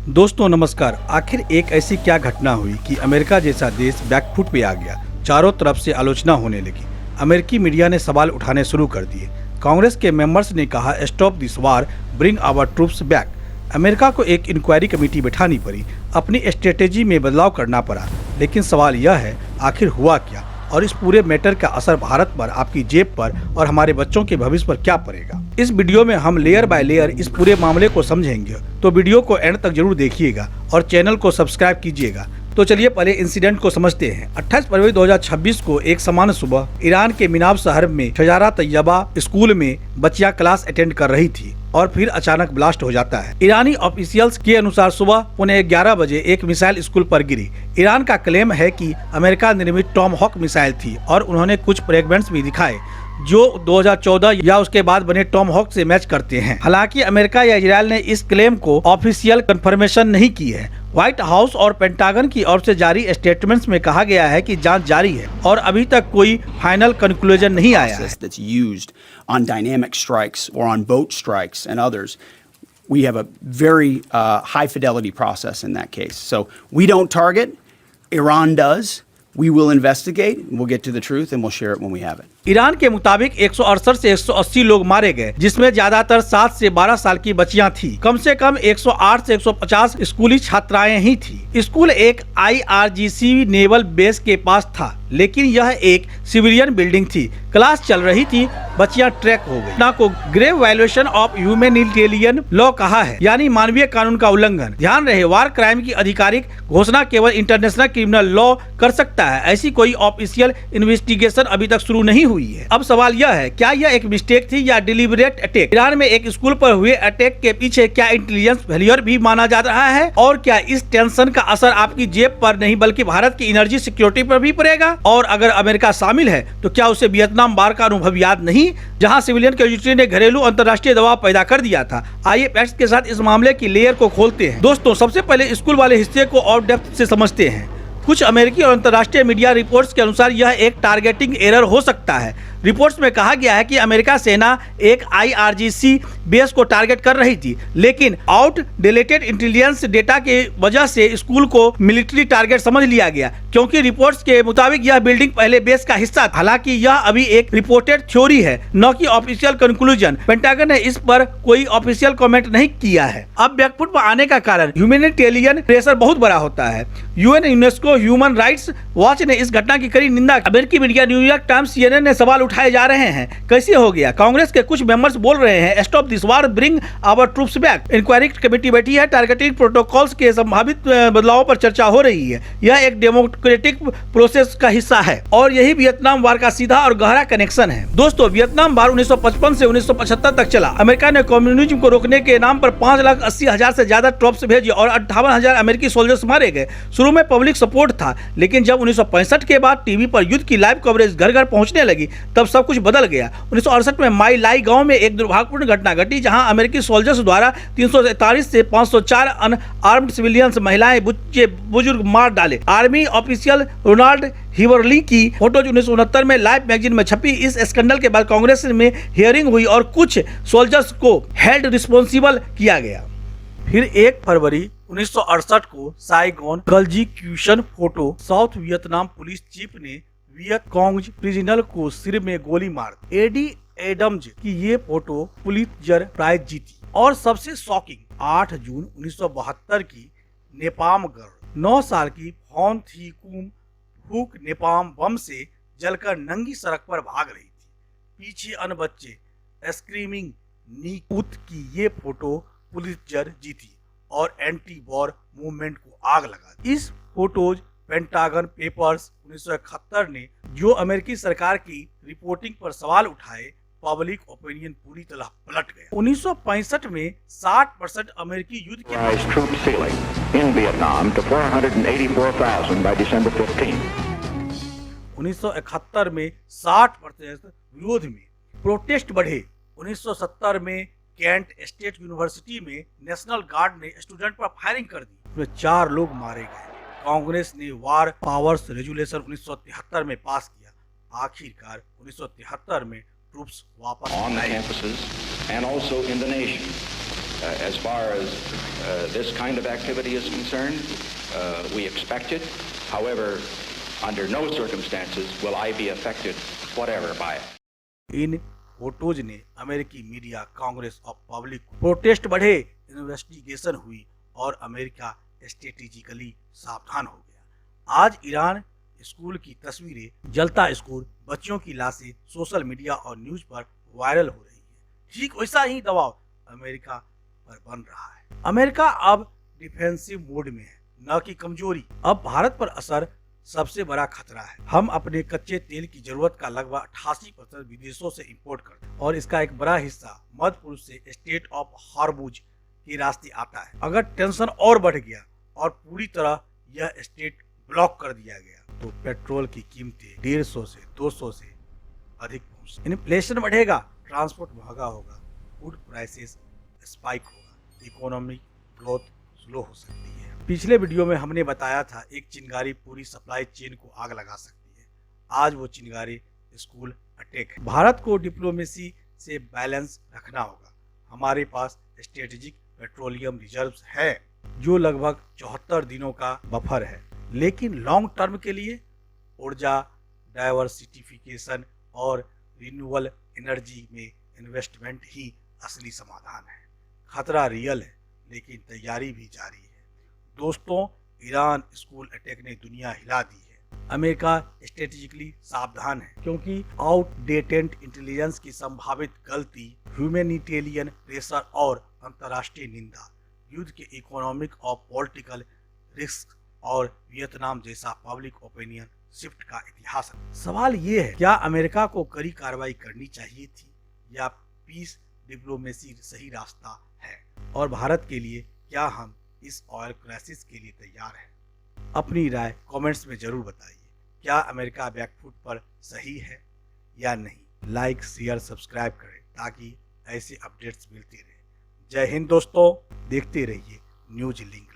दोस्तों नमस्कार। आखिर एक ऐसी क्या घटना हुई कि अमेरिका जैसा देश बैकफुट पे आ गया। चारों तरफ से आलोचना होने लगी। अमेरिकी मीडिया ने सवाल उठाने शुरू कर दिए। कांग्रेस के मेंबर्स ने कहा stop this war, bring our troops back. America को एक इंक्वायरी कमेटी बैठानी पड़ी, अपनी स्ट्रेटेजी में बदलाव करना पड़ा। लेकिन सवाल यह है आखिर हुआ क्या और इस पूरे मैटर का असर भारत पर, आपकी जेब पर और हमारे बच्चों के भविष्य पर क्या पड़ेगा। इस वीडियो में हम लेयर बाय लेयर इस पूरे मामले को समझेंगे, तो वीडियो को एंड तक जरूर देखिएगा और चैनल को सब्सक्राइब कीजिएगा। तो चलिए पहले इंसिडेंट को समझते हैं। 28 फरवरी 2026 को एक सामान्य सुबह ईरान के मिनाब शहर में शजारा तैयबा स्कूल में बच्चियां क्लास अटेंड कर रही थी और फिर अचानक ब्लास्ट हो जाता है। ईरानी ऑफिशियल्स के अनुसार सुबह 11:15 बजे एक मिसाइल स्कूल पर गिरी। ईरान का क्लेम है कि अमेरिका निर्मित टॉमहॉक मिसाइल थी और उन्होंने कुछ फ्रैगमेंट्स भी दिखाए जो 2014 या उसके बाद बने टॉमहॉक से मैच करते हैं। हालांकि अमेरिका या इजरायल ने इस क्लेम को ऑफिशियल कंफर्मेशन नहीं की है। व्हाइट हाउस और पेंटागन की ओर से जारी स्टेटमेंट्स में कहा गया है कि जांच जारी है और अभी तक कोई फाइनल कंक्लूजन नहीं आया है। That's used on dynamic strikes or on boat strikes and others. We have a very high fidelity process in that case. So we don't target, Iran does. We will investigate, we'll get to the truth and we'll share it when we have it. Iran के मुताबिक 168 से 180 लोग मारे गए, जिसमें ज्यादातर 7 से 12 साल की बच्चियां थी। कम से कम 108 से 150 स्कूली छात्राएं ही थी। स्कूल एक IRGC नेवल बेस के पास था, लेकिन यह एक सिविलियन बिल्डिंग थी। क्लास चल रही थी, बच्चियां ट्रैक हो गई। घटना को grave violation of humanitarian law कहा है, यानी मानवीय कानून का उल्लंघन। ध्यान रहे, वार क्राइम की आधिकारिक घोषणा केवल इंटरनेशनल क्रिमिनल लॉ कर सकता है। ऐसी कोई ऑफिशियल इन्वेस्टिगेशन अभी तक शुरू नहीं हुई है। अब सवाल यह है, क्या यह एक मिस्टेक थी या डिलिबरेट अटैक? ईरान में एक स्कूल पर हुए अटैक के पीछे क्या इंटेलिजेंस फेलियर भी माना जा रहा है? और क्या इस टेंशन का असर आपकी जेब पर नहीं बल्कि भारत की एनर्जी सिक्योरिटी पर भी पड़ेगा? और अगर अमेरिका शामिल है तो क्या उसे वियतनाम वार का अनुभव याद नहीं, जहां सिविलियन कैजुअल्टी ने घरेलू अंतर्राष्ट्रीय दबाव पैदा कर दिया था? आइए फैक्ट्स के साथ इस मामले की लेयर को खोलते हैं। दोस्तों सबसे पहले स्कूल वाले हिस्से को और डेप्थ से समझते हैं। कुछ अमेरिकी और अंतर्राष्ट्रीय मीडिया रिपोर्ट्स के अनुसार यह एक टारगेटिंग एरर हो सकता है। रिपोर्ट्स में कहा गया है कि अमेरिका सेना एक IRGC बेस को टारगेट कर रही थी, लेकिन आउट डिलेटेड इंटेलिजेंस डेटा के वजह से स्कूल को मिलिट्री टारगेट समझ लिया गया, क्योंकि रिपोर्ट्स के मुताबिक यह बिल्डिंग पहले बेस का हिस्सा था। हालांकि यह अभी एक रिपोर्टेड थ्योरी है, न कि ऑफिशियल कंक्लूजन। पेंटागन ने इस पर कोई ऑफिशियल कमेंट नहीं किया है। अब बैकफुट पर आने का कारण ह्यूमैनिटेरियन प्रेशर बहुत बड़ा होता है। UN, UNESCO, human rights watch ने इस घटना की कड़ी निंदा। अमेरिकी मीडिया न्यूयॉर्क टाइम्स, CNN ने सवाल उठाए जा रहे हैं, कैसे हो गया? कांग्रेस के कुछ मेंबर्स बोल रहे हैं stop this war, bring our troops back. Inquiry committee बैठी है, टारगेटिंग प्रोटोकॉल्स के संभावित बदलावों पर चर्चा हो रही है। यह एक डेमोक्रेटिक प्रोसेस का हिस्सा है और यही वियतनाम वार का सीधा और गहरा कनेक्शन है। दोस्तों वियतनाम वार 1955 से 1975 तक चला। अमेरिका ने कम्युनिज्म को रोकने के नाम पर 5,80,000 से ज्यादा ट्रूप्स भेजे और 58,000 अमेरिकी सोल्जर्स मारे गए। शुरू में पब्लिक सपोर्ट था, लेकिन जब 1965 के बाद टीवी पर युद्ध की लाइव कवरेज घर घर पहुंचने लगी, तब सब कुछ बदल गया। 1968 में माई लाई गांव में एक दुर्भाग्यपूर्ण घटना घटी, जहां अमेरिकी सोल्जर्स द्वारा 343 से 504 अनआर्म्ड सिविलियंस, महिलाएं, बच्चे, बुजुर्ग मार डाले। आर्मी ऑफिशियल रोनाल्ड हिवरली की फोटोज 1969 में लाइफ मैगजीन में छपी। इस स्कैंडल के बाद कांग्रेस में हियरिंग हुई और कुछ सोल्जर्स को हेल्ड रिस्पॉन्सिबल किया गया। फिर 1 फरवरी 1968 को साइगोन गलजीक्यूशन photo, South Vietnam police chief ने वियत कांग प्रिजनर को सिर में गोली मार दी। एडी एडम्स की ये फोटो पुलित्जर प्राइज जीती। और सबसे शॉकिंग 8 जून 1972 की नेपाम गर्ल 9 साल की फॉन थी कुम फूक नेपाम बम से जलकर नंगी सड़क पर भाग रही थी। पीछे अन्य बच्चे स्क्रीमिंग नीकूत की ये फोटो पुलित्जर जीती और एंटी वॉर मूवमेंट को आग लगा दी। इस फोटोज पेंटागन पेपर्स 1971 ने जो अमेरिकी सरकार की रिपोर्टिंग पर सवाल उठाए, पब्लिक ओपिनियन पूरी तरह पलट गया। 1965 में 60% अमेरिकी युद्ध के 1971 में 60% विरोध में प्रोटेस्ट बढ़े। 1970 में कैंट स्टेट यूनिवर्सिटी में नेशनल गार्ड ने स्टूडेंट पर फायरिंग कर दी, उसमें 4 लोग मारे गए। कांग्रेस ने वार पावर्स रेजुलेशन 1973 में पास किया। आखिरकार 1973 में ट्रूप्स वापस on the campuses and also in the nation. As far as this kind of activity is concerned, we expect it. However, under no circumstances will I be affected whatever by it. In photos ने अमेरिकी media, Congress और public protest बढ़े, investigation हुई और America strategically सावधान हो गया। आज ईरान स्कूल की तस्वीरें, जलता स्कूल, बच्चों की लाशें सोशल मीडिया और न्यूज पर वायरल हो रही है। ठीक वैसा ही दबाव अमेरिका पर बन रहा है। अमेरिका अब डिफेंसिव मोड में है, न कि कमजोरी। अब भारत पर असर सबसे बड़ा खतरा है। हम अपने कच्चे तेल की जरूरत का लगभग 88% विदेशों से इंपोर्ट करते हैं और इसका एक बड़ा हिस्सा मध्य पूर्व से स्टेट ऑफ हॉर्मुज के रास्ते आता है। अगर टेंशन और बढ़ गया और पूरी तरह यह स्टेट ब्लॉक कर दिया गया तो पेट्रोल की कीमतें 150 से 200 से अधिक पहुंच, इन्फ्लेशन बढ़ेगा, ट्रांसपोर्ट महंगा होगा, फूड प्राइसेस स्पाइक होगा, इकोनॉमिक ग्रोथ स्लो हो सकती है। पिछले वीडियो में हमने बताया था एक चिंगारी पूरी सप्लाई चेन को आग लगा सकती है। आज वो चिंगारी स्कूल अटैक है। भारत को डिप्लोमेसी से बैलेंस रखना होगा। हमारे पास स्ट्रेटेजिक पेट्रोलियम रिजर्व्स है जो लगभग 74 दिनों का बफर है, लेकिन लॉन्ग टर्म के लिए ऊर्जा डाइवर्सिफिकेशन और रिन्यूएबल एनर्जी में इन्वेस्टमेंट ही असली समाधान है। खतरा रियल है, लेकिन तैयारी भी जारी है। दोस्तों, ईरान स्कूल अटैक ने दुनिया हिला दी है। अमेरिका स्ट्रेटेजिकली सावधान है क्योंकि आउटडेटेड इंटेलिजेंस की संभावित गलती, ह्यूमैनिटेरियन प्रेशर और अंतर्राष्ट्रीय निंदा, युद्ध के इकोनॉमिक और पॉलिटिकल रिस्क और वियतनाम जैसा पब्लिक ओपिनियन शिफ्ट का इतिहास है। सवाल ये है, क्या अमेरिका को कड़ी कार्रवाई करनी चाहिए थी या पीस डिप्लोमेसी सही रास्ता है? और भारत के लिए क्या हम इस ऑयल क्राइसिस के लिए तैयार हैं? अपनी राय कमेंट्स में जरूर बताइए। क्या अमेरिका बैकफुट पर सही है या नहीं? लाइक, शेयर, सब्सक्राइब करें ताकि ऐसे अपडेट्स मिलते रहे। जय हिंद दोस्तों, देखते रहिए न्यूज लिंक।